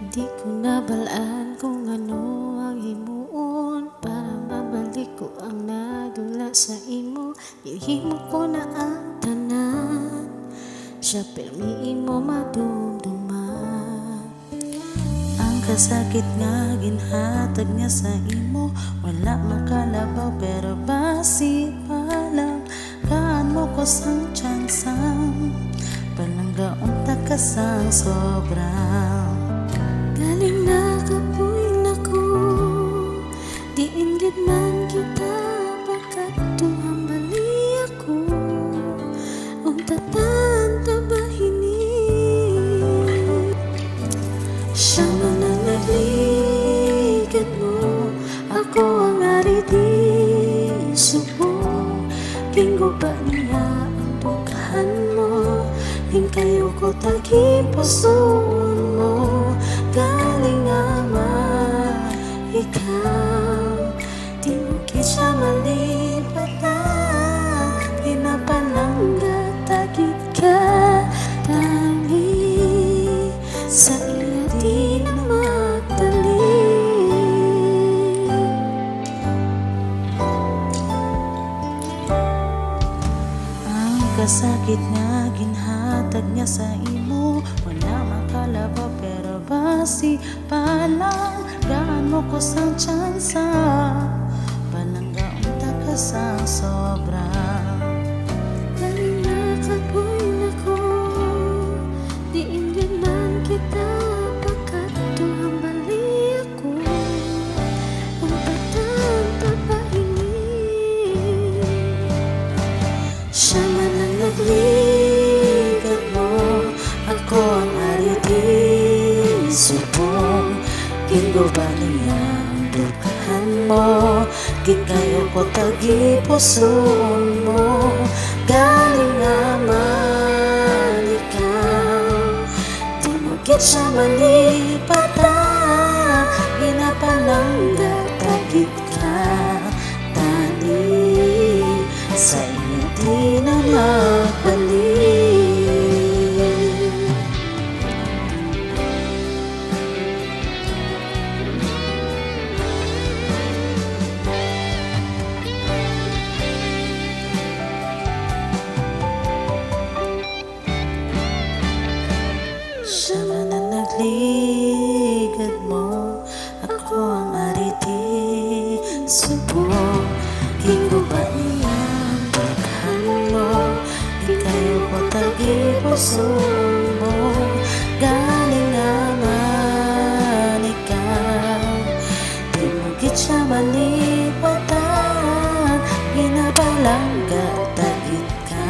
Di ko nabalaan kung ano ang himuon para mabalik ko ang nadula sa imo. Gihimo ko na ang tanan, siya permiin mo madumduman. Ang kasakit nga ginhatag niya sa imo, wala makalabaw pero basi pa lang. Kaan mo ko sang tsansang, palanggaon ta ka sang sobrang. Galing na kapoy na ko, di inggit man kita pagkatuhang bali ako. Unta tanta bahini, siya man ang nagligat mo, ako ang ariti subong. Kinggo ba niya ang dughan mo, hingkayo ko taging pusoon mo. Galing ama, ikaw, di mo kisya malipatan. Pinapalangga, tagit ka, tangi, sa iya di na magdali. Ang kasakit nga ginhatag niya sa imo, wala makalabaw pero basi pa lang. Gaan mo ko sang tsansa, palanggaon ta ka sang sobra. Galing na kapoy na ko, di inggit man kita pagkatuhang bali ako. Umpatan pa ba ini, siya man ang nagligat mo, ako ang ariti subong. Kinggo ba niya ang dughan mo, kikayo ko tagi pusoon mo. Galing naman ikaw, di mo git siya malipatan. Ginapalangga, tagit ka, tani, sa iyo di na magbalik. Siya man ang nagligad mo, ako ang ariti subong. Kinggo ba niya ang dughan mo, hingkayo ko tagi pusoon mo. Galing naman ikaw, di mo git siya malipatan. Ginapalangga, tagit ka,